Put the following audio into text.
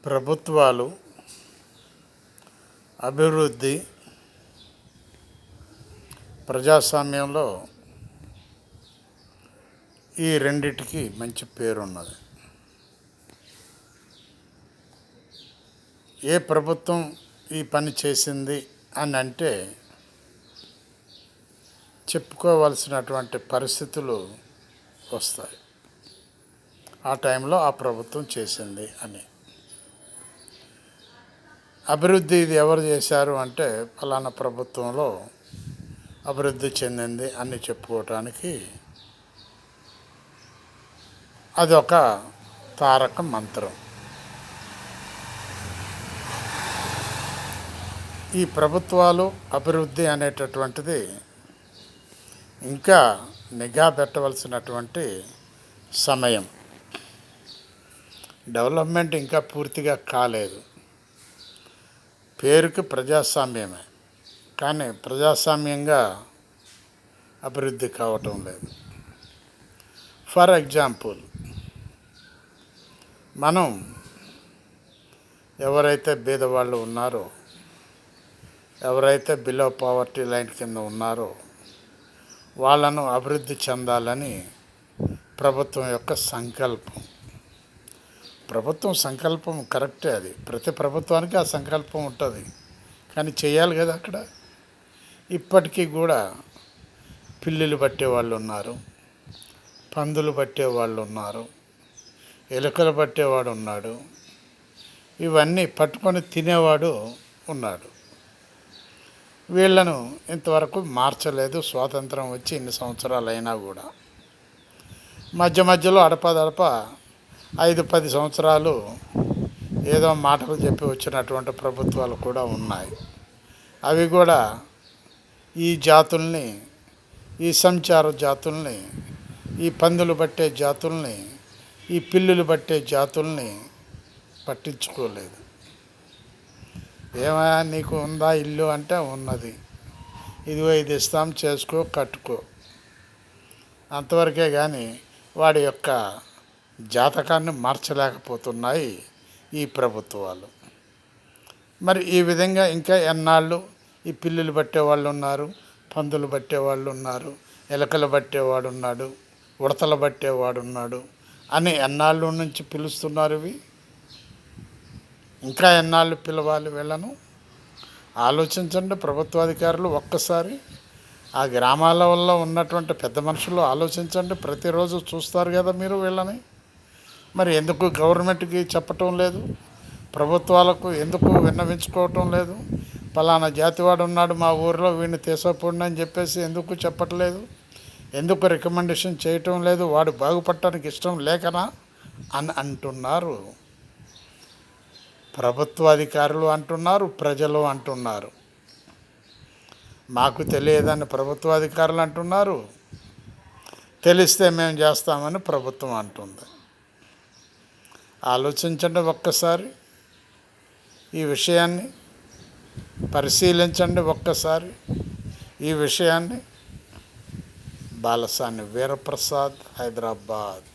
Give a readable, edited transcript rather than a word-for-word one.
ప్రభుత్వాలు అభివృద్ధి ప్రజాస్వామ్యంలో ఈ రెండిటికి మంచి పేరున్నది. ఏ ప్రభుత్వం ఈ పని చేసింది అని అంటే చెప్పుకోవలసినటువంటి పరిస్థితులు వస్తాయి. ఆ టైంలో ఆ ప్రభుత్వం చేసింది అని. అభివృద్ధి ఇది ఎవరు చేశారు అంటే ఫలానా ప్రభుత్వంలో అభివృద్ధి చెందింది అని చెప్పుకోవటానికి అదొక తారక మంత్రం. ఈ ప్రభుత్వాలు అభివృద్ధి అనేటటువంటిది ఇంకా నిఘా పెట్టవలసినటువంటి సమయం. డెవలప్మెంట్ ఇంకా పూర్తిగా కాలేదు. పేరుకి ప్రజాస్వామ్యమే, కానీ ప్రజాస్వామ్యంగా అభివృద్ధి కావటం లేదు. ఫర్ ఎగ్జాంపుల్, మనం ఎవరైతే బీదవాళ్ళు ఉన్నారో, ఎవరైతే బిలో పావర్టీ లైన్ కింద ఉన్నారో వాళ్ళను అభివృద్ధి చెందాలని ప్రభుత్వం యొక్క సంకల్పం. ప్రభుత్వం సంకల్పం కరెక్టే, అది ప్రతి ప్రభుత్వానికి ఆ సంకల్పం ఉంటుంది, కానీ చేయాలి కదా. అక్కడ ఇప్పటికీ కూడా పిల్లులు పట్టేవాళ్ళు ఉన్నారు, పందులు పట్టేవాళ్ళు ఉన్నారు, ఎలుకలు పట్టేవాడు ఉన్నాడు, ఇవన్నీ పట్టుకొని తినేవాడు ఉన్నాడు. వీళ్ళను ఇంతవరకు మార్చలేదు. స్వాతంత్రం వచ్చి ఇన్ని సంవత్సరాలు అయినా కూడా మధ్యలో అడపదడప 5-10 సంవత్సరాలు ఏదో మాటలు చెప్పి వచ్చినటువంటి ప్రభుత్వాలు కూడా ఉన్నాయి. అవి కూడా ఈ జాతుల్ని, ఈ సంచార జాతుల్ని, ఈ పందులు పట్టే జాతుల్ని, ఈ పిల్లులు పట్టే జాతుల్ని పట్టించుకోలేదు. ఏమయ్యా నీకు ఉందా ఇల్లు అంటే ఉన్నది, ఇదిగో ఇది ఇస్తాం, చేసుకో, కట్టుకో, అంతవరకే. కానీ వాడి యొక్క జాతకాన్ని మార్చలేకపోతున్నాయి ఈ ప్రభుత్వాలు. మరి ఈ విధంగా ఇంకా ఎన్నాళ్ళు ఈ పిల్లులు పట్టేవాళ్ళు ఉన్నారు, పందులు పట్టేవాళ్ళు ఉన్నారు, ఎలకలు పట్టేవాడు ఉన్నాడు, ఉడతలు పట్టేవాడు ఉన్నాడు అని ఎన్నాళ్ళు నుంచి పిలుస్తున్నారు. ఇవి ఇంకా ఎన్నాళ్ళు పిలవాలి వీళ్ళను? ఆలోచించండి ప్రభుత్వాధికారులు. ఒక్కసారి ఆ గ్రామాలలో ఉన్నటువంటి పెద్ద మనుషులు ఆలోచించండి. ప్రతిరోజు చూస్తారు కదా మీరు వీళ్ళని. మరి ఎందుకు గవర్నమెంట్కి చెప్పటం లేదు? ప్రభుత్వాలకు ఎందుకు విన్నవించుకోవటం లేదు? పలానా జాతివాడు ఉన్నాడు మా ఊరిలో, వీడిని తీసుకోపోండి అని చెప్పేసి ఎందుకు చెప్పట్లేదు? ఎందుకు రికమెండేషన్ చేయటం లేదు? వాడు బాగుపడటానికి ఇష్టం లేకనా అని అంటున్నారు. ప్రభుత్వాధికారులు అంటున్నారు, ప్రజలు అంటున్నారు. మాకు తెలియదని ప్రభుత్వాధికారులు అంటున్నారు, తెలిస్తే మేము చేస్తామని ప్రభుత్వం అంటుంది. ఆలోచించండి ఒక్కసారి, ఈ విషయాన్ని పరిశీలించండి ఒక్కసారి. ఈ విషయాన్ని. బాలసాని వీరప్రసాద్, హైదరాబాద్.